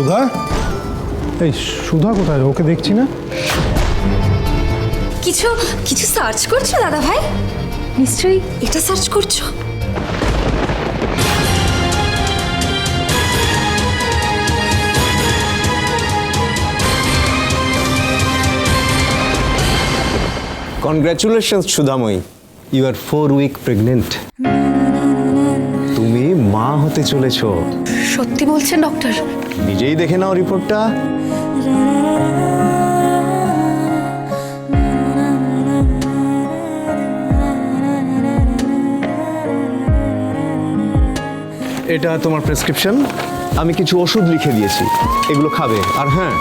সুধা, এই সুধা কোথায়? ওকে দেখছি না। কিছু কিছু সার্চ করছো দাদা ভাই? নিশ্চয়ই এটা সার্চ করছো। Congratulations Sudhamayi, you are 4 week pregnant. তুমি মা হতে চলেছো। সত্যি বলছেন ডক্টর? নিজেই দেখে নাও রিপোর্টটা। এটা তোমার প্রেসক্রিপশন। আমি কিছু ওষুধ লিখে দিয়েছি, এগুলো খাবে। আর হ্যাঁ,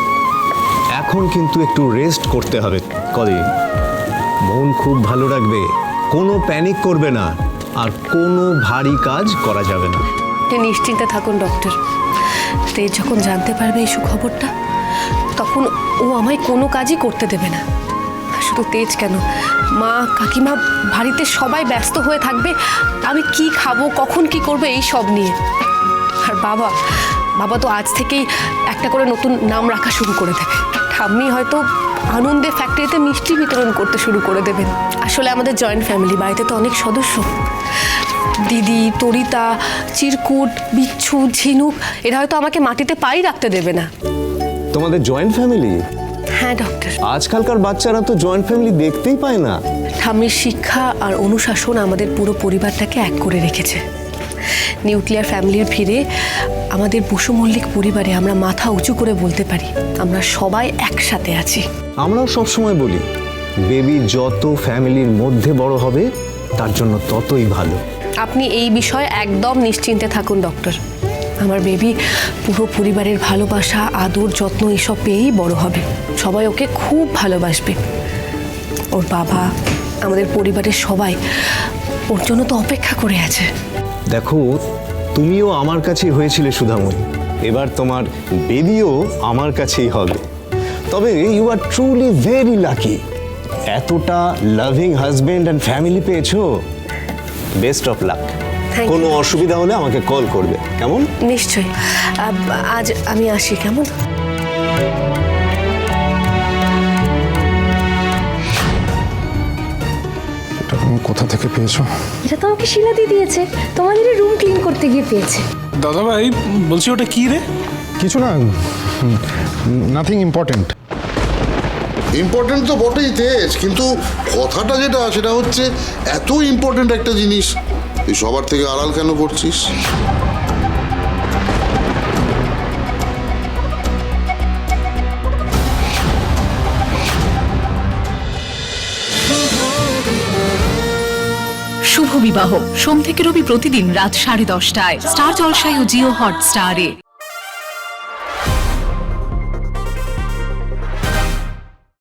এখন কিন্তু একটু রেস্ট করতে হবে কদিন। মন খুব ভালো রাখবে, কোনো প্যানিক করবে না, আর কোনো ভারী কাজ করা যাবে না। নিশ্চিন্তে থাকুন ডক্টর। তেজ যখন জানতে পারবে এই সুখবরটা, তখন ও আমায় কোনো কাজই করতে দেবে না। শুধু তেজ কেন, মা কাকিমা বাড়িতে সবাই ব্যস্ত হয়ে থাকবে আমি কি খাবো, কখন কি করবো এই সব নিয়ে। আর বাবা বাবা তো আজ থেকেই একটা করে নতুন নাম রাখা শুরু করে দেবে। ঠাম্মি হয়তো আনন্দে ফ্যাক্টরিতে মিষ্টি বিতরণ করতে শুরু করে দেবেন। আসলে আমাদের জয়েন্ট ফ্যামিলি, বাড়িতে তো অনেক সদস্য। দিদি, তরিতা, চিরকুট, বিচ্ছু, ঝিনুক, এরা হয়তো আমাকে মাটিতে পাই রাখতে দেবে না। তোমাদের জয়েন্ট ফ্যামিলি? হ্যাঁ ডক্টর। আজকালকার বাচ্চারা তো জয়েন্ট ফ্যামিলি দেখতেই পায় না। ঠাম্মির শিক্ষা আর অনুশাসন আমাদের পুরো পরিবারটাকে এক করে রেখেছে। নিউক্লিয়ার ফ্যামিলির ফিরে আমাদের বসু মল্লিক পরিবারে আমরা মাথা উঁচু করে বলতে পারি আমরা সবাই একসাথে আছি। আমরাও সবসময় বলি, বেবি যত ফ্যামিলির মধ্যে বড় হবে তার জন্য ততই ভালো। আপনি এই বিষয়ে একদম নিশ্চিন্তে থাকুন ডক্টর। আমার বেবি পুরো পরিবারের ভালোবাসা, আদর, যত্ন এসব পেয়েই বড় হবে। সবাই ওকে খুব ভালোবাসবে। ওর বাবা, আমাদের পরিবারের সবাই ওর জন্য তো অপেক্ষা করে আছে। দেখো, তুমিও আমার কাছেই হয়েছিলে সুধাময়ী, এবার তোমার বেবিও আমার কাছেই হবে। তবে you are truly very lucky, এতটা লাভিং হাজবেন্ড অ্যান্ড ফ্যামিলি পেয়েছো। Best of luck. কোনো অসুবিধা হলে আমাকে কল করবে, কেমন? নিশ্চয়ই। আজ আমি আসি, কেমন? এটা তুমি কোথা থেকে পেয়েছো? এটা তো আমাকে শিলাদি দিয়েছে, তোমাদের রুম ক্লিন করতে গিয়ে পেয়েছে। দাদা ভাই বলছি, ওটা কি রে? কিছু না, নাথিং ইম্পর্টেন্ট। ইম্পর্টেন্ট তো বটেই তেজ, কিন্তু কথাটা যেটা সেটা হচ্ছে এত ইম্পর্টেন্ট একটা জিনিস তুই সবার থেকে আড়াল কেন করছিস? শুভ বিবাহ সোম থেকে রবি প্রতিদিন রাত 10:30টায় স্টার জলসায় ও জিও হটস্টারে।